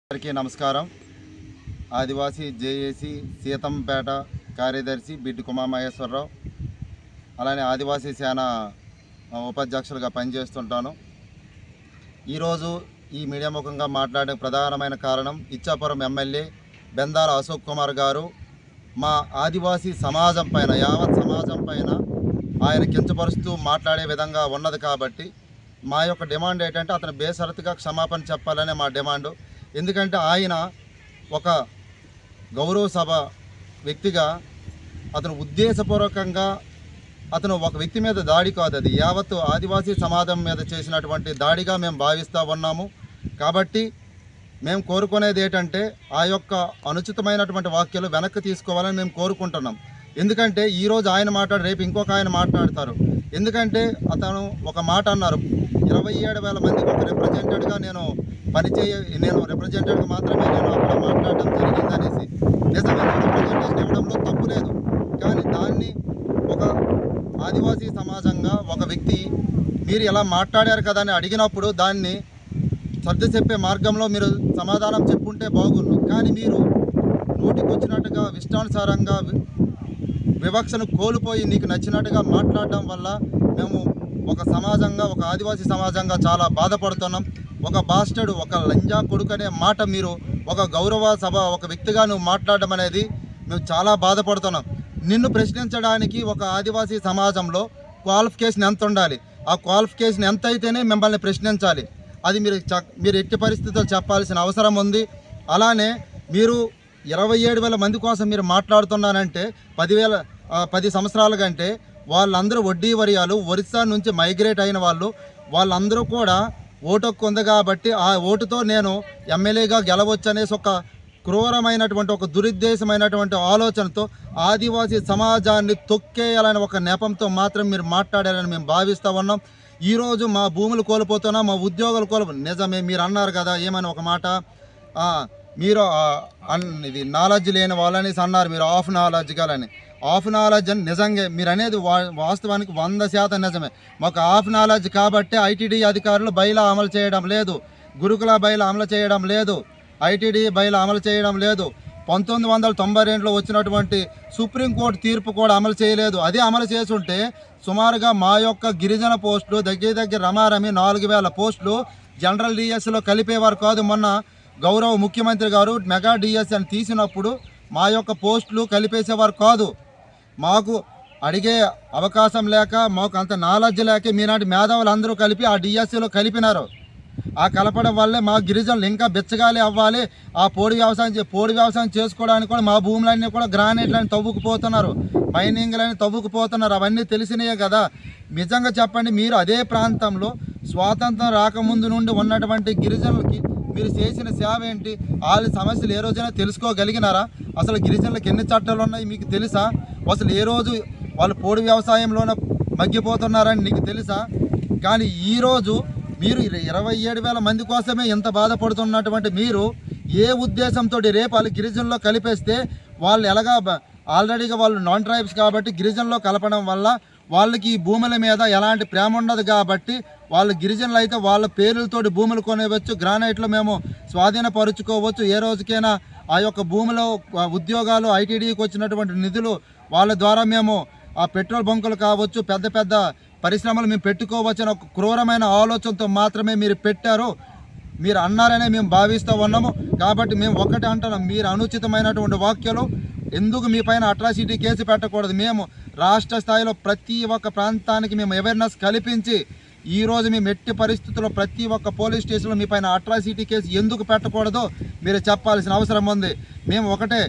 అందరికీ నమస్కారం. ఆదివాసీ జేఏసీ సీతంపేట కార్యదర్శి బిడ్డి కుమామహేశ్వరరావు, అలానే ఆదివాసీ సేన ఉపాధ్యక్షులుగా పనిచేస్తుంటాను. ఈరోజు ఈ మీడియా ముఖంగా మాట్లాడే ప్రధానమైన కారణం ఇచ్చాపురం ఎమ్మెల్యే బెందాల అశోక్ కుమార్ గారు మా ఆదివాసీ సమాజం పైన, యావత్ సమాజం పైన ఆయన కించపరుస్తూ మాట్లాడే విధంగా ఉన్నది. కాబట్టి మా యొక్క డిమాండ్ ఏంటంటే అతను బేషరతుగా క్షమాపణ చెప్పాలనే మా డిమాండు. ఎందుకంటే ఆయన ఒక గౌరవ సభ వ్యక్తిగా అతను ఉద్దేశపూర్వకంగా అతను ఒక వ్యక్తి మీద దాడి కాదు, అది యావత్తు ఆదివాసీ సమాజం మీద చేసినటువంటి దాడిగా మేము భావిస్తూ ఉన్నాము. కాబట్టి మేము కోరుకునేది ఏంటంటే ఆ యొక్క అనుచితమైనటువంటి వాక్యాలు వెనక్కి తీసుకోవాలని మేము కోరుకుంటున్నాం. ఎందుకంటే ఈరోజు ఆయన మాట్లాడి రేపు ఇంకొక ఆయన మాట్లాడతారు. ఎందుకంటే అతను ఒక మాట అన్నారు, 27,000 మందికి ఒక రిప్రజెంటేటివ్గా నేను రిప్రజెంటేటివ్గా మాత్రమే నేను అక్కడ మాట్లాడడం జరిగిందనేసి. నిజమే, రిప్రజెంటేషన్ ఇవ్వడంలో తప్పు లేదు. కానీ దాన్ని ఒక ఆదివాసీ సమాజంగా ఒక వ్యక్తి మీరు ఎలా మాట్లాడారు కదా అని అడిగినప్పుడు దాన్ని సర్ది చెప్పే మార్గంలో మీరు సమాధానం చెప్పుంటే బాగుండు. కానీ మీరు నోటికి వచ్చినట్టుగా ఇష్టానుసారంగా వివక్షను కోల్పోయి నీకు నచ్చినట్టుగా మాట్లాడడం వల్ల మేము ఒక సమాజంగా, ఒక ఆదివాసీ సమాజంగా చాలా బాధపడుతున్నాం. ఒక బాస్టర్డ్, ఒక లంజా కొడుకు అనే మాట మీరు ఒక గౌరవ సభ ఒక వ్యక్తిగా నువ్వు మాట్లాడడం అనేది మేము చాలా బాధపడుతున్నాం. నిన్ను ప్రశ్నించడానికి ఒక ఆదివాసీ సమాజంలో క్వాలిఫికేషన్ ఎంత ఉండాలి, ఆ క్వాలిఫికేషన్ ఎంత అయితేనే మిమ్మల్ని ప్రశ్నించాలి. అది మీరు ఎట్టి పరిస్థితుల్లో చెప్పాల్సిన అవసరం ఉంది. అలానే మీరు 27,000 మంది కోసం మీరు మాట్లాడుతున్నారంటే 10 సంవత్సరాల కంటే వాళ్ళందరూ వడ్డీ వరియాలు ఒరిస్సా నుంచి మైగ్రేట్ అయిన వాళ్ళందరూ కూడా ఓటు హక్కు ఉంది. కాబట్టి ఆ ఓటుతో నేను ఎమ్మెల్యేగా గెలవచ్చు అనేసి ఒక క్రూరమైనటువంటి, ఒక దురుద్దేశమైనటువంటి ఆలోచనతో ఆదివాసీ సమాజాన్ని తొక్కేయాలని ఒక నెపంతో మాత్రం మీరు మాట్లాడారని మేము భావిస్తూ ఉన్నాం. ఈరోజు మా భూములు కోల్పోతున్నాం, మా ఉద్యోగాలు నిజమే, మీరు అన్నారు కదా ఏమని ఒక మాట, మీరు ఇది నాలెడ్జ్ లేని వాళ్ళని అన్నారు, మీరు of knowledge colony. Of knowledge అని నిజంగా మీరు అనేది వాస్తవానికి 100% నిజమే. మాకు ఆఫ్ నాలెడ్జ్ కాబట్టి ఐటీడీ అధికారులు బైలా అమలు చేయడం లేదు, గురుకుల బైలా అమలు చేయడం లేదు, ఐటీడీ బైలా అమలు చేయడం లేదు. 1992లో వచ్చినటువంటి సుప్రీంకోర్టు తీర్పు కూడా అమలు చేయలేదు. అదే అమలు చేసుంటే సుమారుగా మా యొక్క గిరిజన పోస్టులు దగ్గర రమారమి 4,000 పోస్టులు జనరల్ డిఎస్లో కలిపేవారు కాదు. మొన్న గౌరవ ముఖ్యమంత్రి గారు మెగా డిఎస్ అని తీసినప్పుడు మా యొక్క పోస్టులు కలిపేసేవారు కాదు. మాకు అడిగే అవకాశం లేక, మాకు అంత నాలెడ్జ్ లేక మీనాటి మేధావులు అందరూ కలిపి ఆ డిఎస్సిలో కలిపినారు. ఆ కలపడం వల్లే మా గిరిజనులు ఇంకా బెచ్చగాలి అవ్వాలి. ఆ పోడి వ్యవసాయం చేసుకోవడానికి కూడా మా భూములన్నీ కూడా గ్రానైట్లని తవ్వుకుపోతున్నారు, మైనింగ్లని తవ్వుకుపోతున్నారు. అవన్నీ తెలిసినాయే కదా. నిజంగా చెప్పండి, మీరు అదే ప్రాంతంలో స్వాతంత్రం రాకముందు నుండి ఉన్నటువంటి గిరిజనులకి మీరు చేసిన సేవ ఏంటి? వాళ్ళ సమస్యలు ఏ రోజైనా తెలుసుకోగలిగినారా? అసలు గిరిజనులకు ఎన్ని చట్టాలు ఉన్నాయి మీకు తెలుసా? అసలు ఏ రోజు వాళ్ళు పోడి వ్యవసాయంలోనే మగ్గిపోతున్నారని నీకు తెలుసా? కానీ ఈరోజు మీరు 27,000 మంది కోసమే ఎంత బాధపడుతున్నటువంటి మీరు ఏ ఉద్దేశంతో రేపు వాళ్ళు గిరిజనుల్లో కలిపేస్తే వాళ్ళు ఎలాగా ఆల్రెడీగా వాళ్ళు నాన్ ట్రైబ్స్ కాబట్టి గిరిజనుల్లో కలపడం వల్ల వాళ్ళకి ఈ భూముల మీద ఎలాంటి ప్రేమ ఉండదు. కాబట్టి వాళ్ళు గిరిజనులు అయితే వాళ్ళ పేర్లతోటి భూములు కొనేవచ్చు, గ్రానైట్లో మేము స్వాధీనపరుచుకోవచ్చు. ఏ రోజుకైనా ఆ యొక్క భూమిలో ఉద్యోగాలు, ఐటీడీకి వచ్చినటువంటి నిధులు వాళ్ళ ద్వారా మేము ఆ పెట్రోల్ బంకులు కావచ్చు, పెద్ద పరిశ్రమలు మేము పెట్టుకోవచ్చు అని ఒక క్రూరమైన ఆలోచనతో మాత్రమే మీరు పెట్టారు. మీరు అన్నారనే మేము భావిస్తూ ఉన్నాము. కాబట్టి మేము ఒకటి అంటున్నాం, మీరు అనుచితమైనటువంటి వాక్యాలు ఎందుకు మీ పైన అట్రాసిటీ కేసు పెట్టకూడదు? మేము రాష్ట్ర స్థాయిలో ప్రతి ఒక్క ప్రాంతానికి మేము అవేర్నెస్ కల్పించి ఈరోజు మేము ఎట్టి పరిస్థితుల్లో ప్రతి ఒక్క పోలీస్ స్టేషన్లో మీ పైన అట్రాసిటీ కేసు ఎందుకు పెట్టకూడదో మీరు చెప్పాల్సిన అవసరం ఉంది. మేము ఒకటే,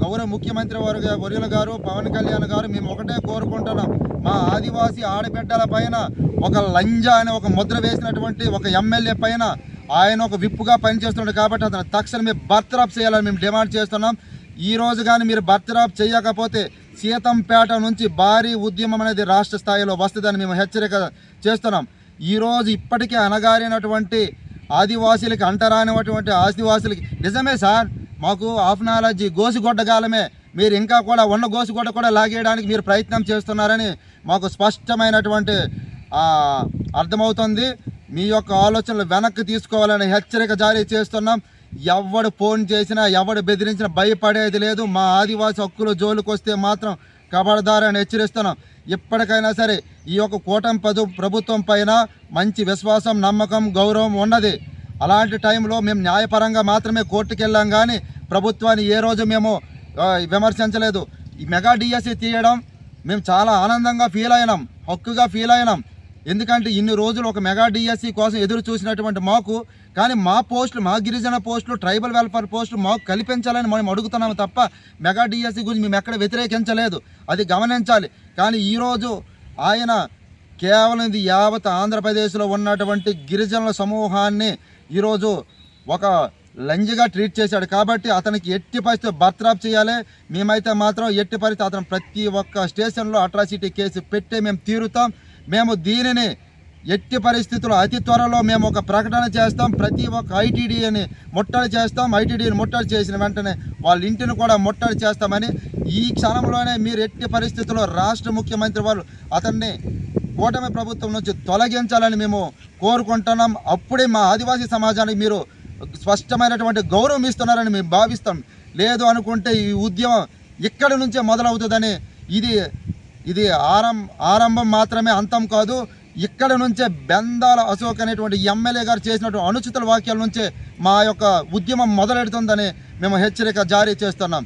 గౌరవ ముఖ్యమంత్రి వర్యుల గారు, పవన్ కళ్యాణ్ గారు, మేము ఒకటే కోరుకుంటున్నాం, మా ఆదివాసీ ఆడబిడ్డల పైన ఒక లంజా అనే ఒక ముద్ర వేసినటువంటి ఒక ఎమ్మెల్యే పైన ఆయన ఒక విప్పుగా పనిచేస్తున్నాడు. కాబట్టి అతను తక్షణమే బర్తరఫ్ చేయాలని మేము డిమాండ్ చేస్తున్నాం. ఈ రోజు కానీ మీరు బర్తరఫ్ చేయకపోతే సీతంపేట నుంచి భారీ ఉద్యమం అనేది రాష్ట్ర స్థాయిలో వస్తుందని మేము హెచ్చరిక చేస్తున్నాం. ఈరోజు ఇప్పటికే అణగారినటువంటి ఆదివాసీలకి, అంటరానినటువంటి ఆదివాసీలకి నిజమే సార్, మాకు ఆఫ్ నాలెడ్జ్ గోసిగొడ్డగాలమే, మీరు ఇంకా కూడా ఉన్న గోసిగొడ్డ కూడా లాగేయడానికి మీరు ప్రయత్నం చేస్తున్నారని మాకు స్పష్టమైనటువంటి అర్థమవుతుంది. మీ యొక్క ఆలోచనలు వెనక్కి తీసుకోవాలని హెచ్చరిక జారీ చేస్తున్నాం. ఎవడు ఫోన్ చేసినా ఎవడు బెదిరించినా భయపడేది లేదు. మా ఆదివాసి హక్కుల జోలికి వస్తే మాత్రం కబడదారని హెచ్చరిస్తున్నాం. ఇప్పటికైనా సరే ఈ యొక్క కూటమి ప్రభుత్వం పైన మంచి విశ్వాసం, నమ్మకం, గౌరవం ఉన్నది. అలాంటి టైంలో మేము న్యాయపరంగా మాత్రమే కోర్టుకు వెళ్ళాం, కానీ ప్రభుత్వాన్ని ఏ రోజు మేము విమర్శించలేదు. ఈ మెగా డిఎస్సి తీయడం మేము చాలా ఆనందంగా ఫీల్ అయినాం, హక్కుగా ఫీల్ అయినాం. ఎందుకంటే ఇన్ని రోజులు ఒక మెగా డిఎస్సి కోసం ఎదురు చూసినటువంటి మాకు, కానీ మా పోస్టులు, మా గిరిజన పోస్టులు, ట్రైబల్ వెల్ఫేర్ పోస్టులు మాకు కల్పించాలని మనం అడుగుతున్నాము తప్ప మెగా డిఎస్సి గురించి మేము ఎక్కడ వ్యతిరేకించలేదు, అది గమనించాలి. కానీ ఈరోజు ఆయన కేవలం ఇది యావత్ ఆంధ్రప్రదేశ్లో ఉన్నటువంటి గిరిజనుల సమూహాన్ని ఈరోజు ఒక లంజిగా ట్రీట్ చేశాడు. కాబట్టి అతనికి ఎట్టి పరిస్థితి బర్తరఫ్ చేయాలి. మేమైతే మాత్రం ఎట్టి పరిస్థితి అతను ప్రతి ఒక్క స్టేషన్లో అట్రాసిటీ కేసు పెట్టే మేము తీరుతాం. మేము దీనిని ఎట్టి పరిస్థితుల్లో అతి త్వరలో మేము ఒక ప్రకటన చేస్తాం. ప్రతి ఒక్క ఐటీడీని ముట్టడి చేస్తాం. ఐటీడీని ముట్టడి చేసిన వెంటనే వాళ్ళ ఇంటిని కూడా ముట్టడి చేస్తామని ఈ క్షణంలోనే మీరు ఎట్టి పరిస్థితుల్లో రాష్ట్ర ముఖ్యమంత్రి వారు అతన్ని కూటమి ప్రభుత్వం నుంచి తొలగించాలని మేము కోరుకుంటున్నాం. అప్పుడే మా ఆదివాసీ సమాజానికి మీరు స్పష్టమైనటువంటి గౌరవం ఇస్తున్నారని మేము భావిస్తాం. లేదు అనుకుంటే ఈ ఉద్యమం ఇక్కడి నుంచే మొదలవుతుందని, ఇది ఆరంభం మాత్రమే, అంతం కాదు. ఇక్కడ నుంచే బెందాల అశోక్ అనేటువంటి ఎమ్మెల్యే గారు చేసినటువంటి అనుచిత వాక్యాల నుంచే మా యొక్క ఉద్యమం మొదలెడుతుందని మేము హెచ్చరిక జారీ చేస్తున్నాం.